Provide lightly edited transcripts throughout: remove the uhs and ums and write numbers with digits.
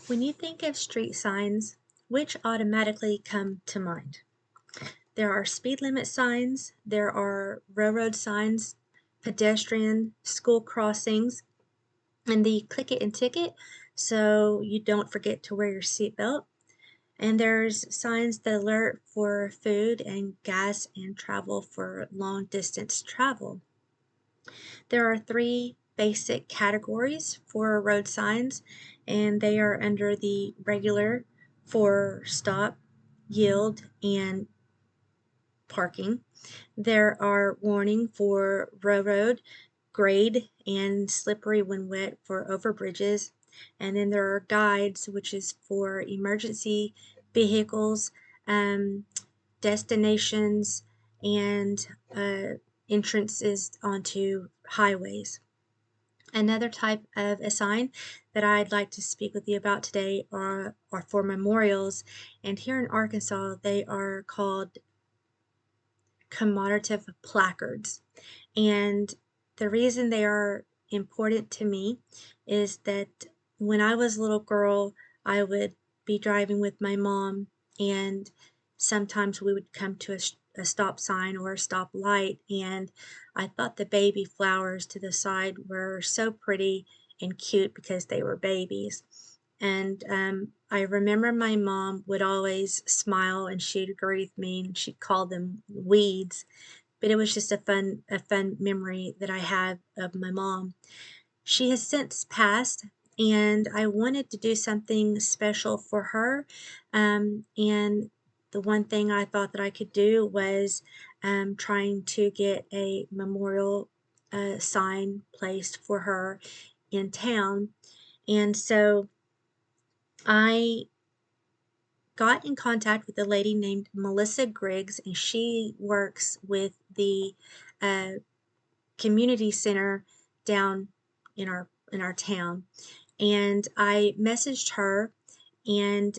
When you think of street signs, which automatically come to mind? There are speed limit signs, there are railroad signs, pedestrian, school crossings, and the click it and ticket so you don't forget to wear your seatbelt. And there's signs that alert for food and gas and travel for long distance travel. There are three basic categories for road signs, and they are under the regular for stop, yield, and parking. There are warning for railroad, grade, and slippery when wet for overbridges. And then there are guides, which is for emergency vehicles, um, destinations, and entrances onto highways. Another type of a sign that I'd like to speak with you about today are for memorials. And here in Arkansas, they are called commemorative placards. And the reason they are important to me is that when I was a little girl, I would be driving with my mom, and sometimes we would come to a stop sign or a stop light, and I thought the baby flowers to the side were so pretty and cute because they were babies. And I remember my mom would always smile and she'd agree with me and she'd call them weeds, but it was just a fun memory that I have of my mom. She has since passed, and I wanted to do something special for her. And the one thing I thought that I could do was trying to get a memorial sign placed for her in town. And so I got in contact with a lady named Melissa Griggs, and she works with the uh, community center down in our town. And I messaged her, and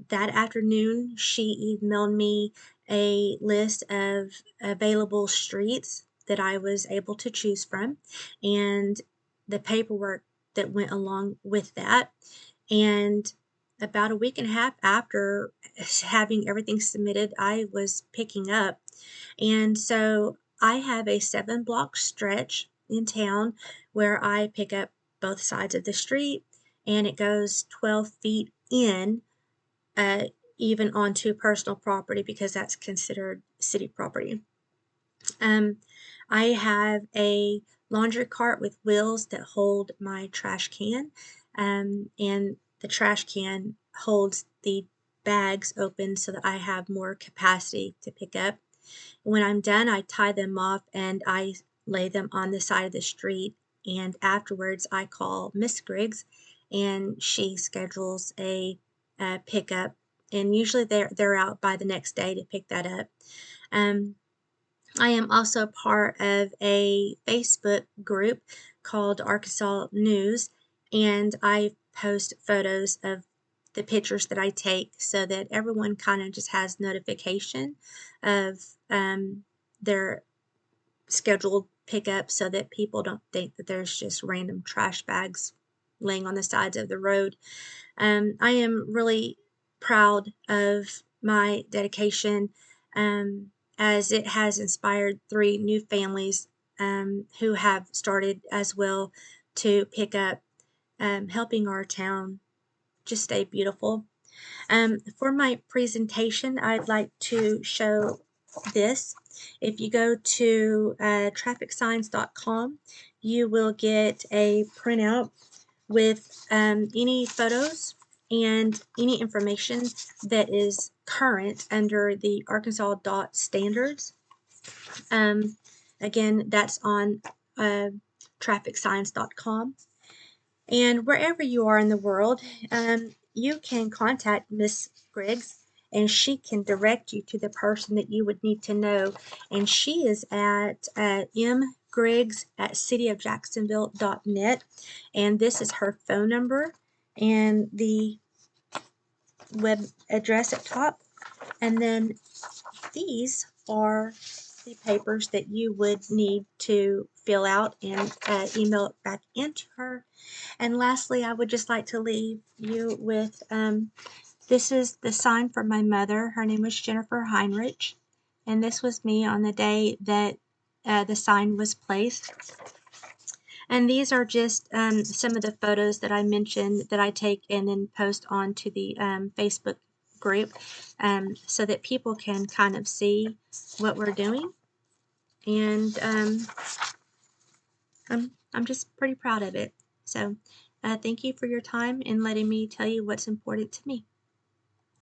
that afternoon she emailed me a list of available streets that I was able to choose from and the paperwork that went along with that. And about a week and a half after having everything submitted, I was picking up. And so I have a 7 block stretch in town where I pick up both sides of the street, and it goes 12 feet in, uh, even onto personal property because that's considered city property. Um, I have a laundry cart with wheels that hold my trash can, and the trash can holds the bags open so that I have more capacity to pick up. When I'm done, I tie them off and I lay them on the side of the street. And afterwards, I call Miss Griggs, and she schedules a pickup. And usually they're out by the next day to pick that up. Um, I am also part of a Facebook group called Arkansas News, and I post photos of the pictures that I take so that everyone kind of just has notification of their scheduled pickup so that people don't think that there's just random trash bags laying on the sides of the road. I am really proud of my dedication, as it has inspired 3 new families who have started as well to pick up, helping our town just stay beautiful. For my presentation, I'd like to show this. If you go to trafficsigns.com, you will get a printout with any photos and any information that is current under the Arkansas DOT standards. Um, Again, that's on trafficsigns.com. And wherever you are in the world, you can contact Miss Griggs, and she can direct you to the person that you would need to know. And she is at mgriggs at cityofjacksonville.net. And this is her phone number and the web address at top. And then these are the papers that you would need to fill out and email it back into her. And lastly, I would just like to leave you with this is the sign from my mother. Her name was Jennifer Heinrich, and this was me on the day that the sign was placed. And these are just some of the photos that I mentioned that I take and then post onto the Facebook group so that people can kind of see what we're doing. And I'm just pretty proud of it. So thank you for your time and letting me tell you what's important to me.